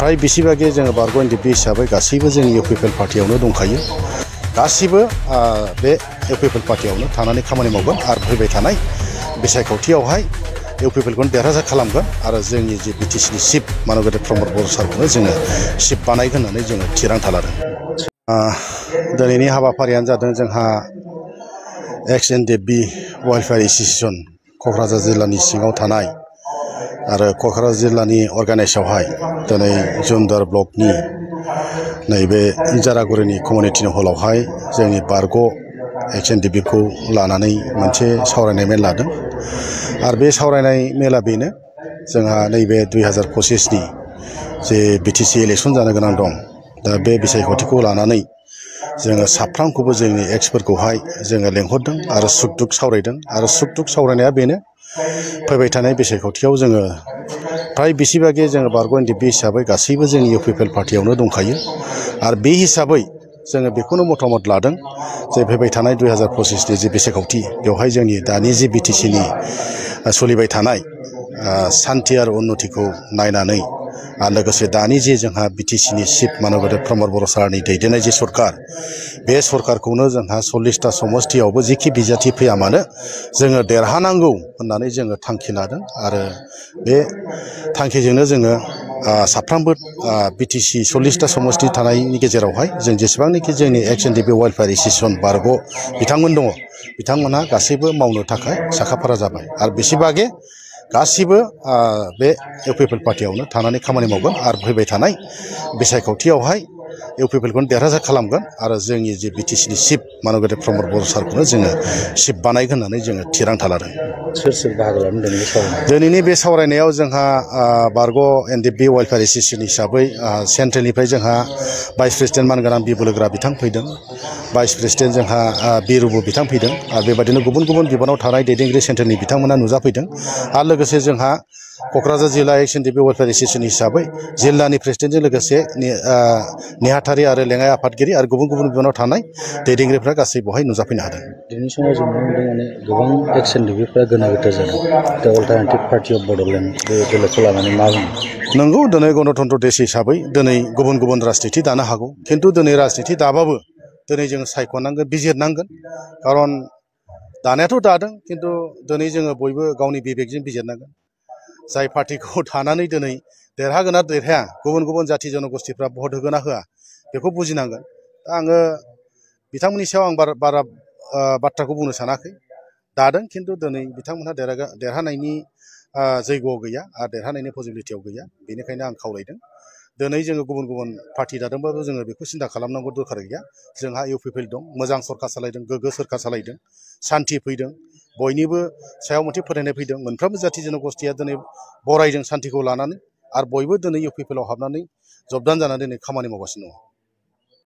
फ्राय बेसेबागे जोङो बारग' एनडिपि हिसाबै गासैबो जोंनि इउपिपिएल पार्टियावनो दंखायो गासैबो बे इउपिपिएल पार्टियावनो थानानै खामानि मावगोन आरो फैबाय थानाय बिसायख'थियावहाय इउपिपिएलखौनो देरहासार खालामगोन आरो जोंनि जे बिटिसिनि चिफ मानगोदै प्रमद बर' सारखौनो जोङो चिफ बानायगोन होननानै जोङो थिरांथा लादों। दिनैनि हाबाफारियानो जादों जोंहा एक्स एनडिएफबि वेलफेयार एस'सिएशन क'क्राझार जिल्लानि सिङाव थानाय आरो क'क्राझार जिल्लानि अर्गानाइजआवहाय दिनै जुमदार ब्लकनि नैबे इजारागुरिनि कमिउनिटि हलावहाय जोंनि बारग' एक्स एनडिएफबिखौ लानानै मोनसे सावरायनाय मेल लादों आरो बे सावरायनाय मेला बेनो जोंहा नैबे 2025नि जे बिटिसि इलेक्सन जानो गोनां दं दा बे बिसायख'थिखौ लानानै जोङो साफ्रोमखौबो जोंनि एक्सफोरखौहाय जोङो लेंहरदों आरो सुख दुख सावरायदों आरो सुख दुख सावरायनाया बेनो फैबाय थानाय बिसायख'थियाव जोङो फ्राय बेसेबागे जोङो बारग' एनडिएफबि हिसाबै गासैबो जोंनि इउपिपिएल पार्टियावनो दंखायो आरो बे हिसाबै जोङो बेखौनो मतामत लादों जे फैबाय थानाय 2025नि जे बिसायख'थि बेवहाय जोंनि दानि जे बिटिसिनि सोलिबाय थानाय सान्थि आरो उन्नतिखौ नायनानै आरो लोगोसे दानि जे जोंहा बिटिसिनि चिफ मानगोदै प्रमद बर' सारनि दैदेननाय जे सरकार बे सरकारखौनो जोंहा 40टा समस्तियावबो जिखि बिजाथि फैया मानो जोङो देरहानांगौ होननानै जोङो थांखि लादों आरो बे थांखिजोंनो जोङो साफ्रोमबो बिटिसि 40टा समस्ति थानायनि गेजेरावहाय जों जेसेबांनाखि जोंनि एक्स एनडिएफबि वेलफेयार एस'सिएशन बारग' बिथांमोन दङ बिथांमोनहा गासैबो मावनो थाखाय साखाफारा जाबाय आरो बेसेबागे गासिबो बे इउपिपिएल पार्टियावनो थानानै खामानि मावगोन आरो फैबाय थानाय बिसायख'थियावहाय इउपिपिएलखौनो देरहासार खालामगोन आरो जोंनि जे बिटिसिनि चिफ मानगोदै प्रमद बर' सारखौनो जोङो चिफ बानायगोन होननानै जोङो थिरांथा लादों। सोर सोर बाहागो लादों दिनैनि बे सावरायनायाव जोंहा बारग' एनडिएफबि वेलफेयार एस'सिएशन हिसाबै सेन्ट्रेलनिफ्राय जोंहा भाइस प्रेसिडेन्ट मानगोनां बिबुलुग्रा बिथां फैदों भाइस प्रेसिडेन्ट जोंहा बिरुबु बिथां फैदों आरो बेबायदिनो गुबुन गुबुन बिबानाव थानाय दैदेनगिरि सेन्ट्रेलनि बिथांमोना नुजाफैदों आरो लोगोसे जोंहा क'क्राझार जिल्ला एक्स एनडिएफबि वेलफेयार एस'सिएशन हिसाबै जिल्लानि प्रेसिडेन्टजों लोगोसे नेहाथारि आरो लेङाइ आफादगिरि आरो गुबुन गुबुन बिबानाव थानाय दैदेनगिरिफ्रा गासै बेवहाय नुजाफैनो हादों। दिनैनि समाव जों नुनो मोनदों माने गोबां एक्स एनडिएफबिफ्रा गोनो गोथो जादों दा अल्टारनेटिभ पार्टि अफ बड'लेण्ड बे दोलोखौ लानानै मा बुङो? नंगौ दिनै गणतन्त्र देश हिसाबै दिनै गुबुन गुबुन राजनिति दानो हागौ खिन्थु दिनै राजनिति दाबाबो दिनै जों सायख'नांगोन बिजिरनांगोन खारन दानायाथ' दादों खिन्थु दिनै जोङो बयबो गावनि बिबेकजों बिजिरनांगोन जाय पार्टिखौ थानानै दिनै देरहागोन ना देरहाया गुबुन गुबुन जाथि जनगोष्ठीफ्रा भट होगोन ना होआ बेखौ बुजिनांगोन। दा आङो बिथांमोननि सायाव आं बारा बाथ्राखौ बुंनो सानाखै दादों खिन्थु दिनै बिथांमोनहा देरहानायनि जैग'आव गैया आरो देरहानायनि पसिबिलिटियाव गैया बेनिखायनो आं खावलायदों दिनै जोङो गुबुन गुबुन पार्टि दादोंबाबो जोङो बेखौ सिन्था खालामनांगौ दरखार गैया जोंहा इउपिपिएल दं मोजां सरकार सालायदों गोग्गो सरकार सालायदों सान्थि फैदों बयनिबो सायाव मोनसे फोथायनाय फैदों मोनफ्रोमबो जाथि जनगोष्ठीया दिनै बरायदों सान्थिखौ लानानै आरो बयबो दिनै इउपिपिएलआव हाबनानै जबदान जानानै दिनै खामानि मावगासिनो दङ।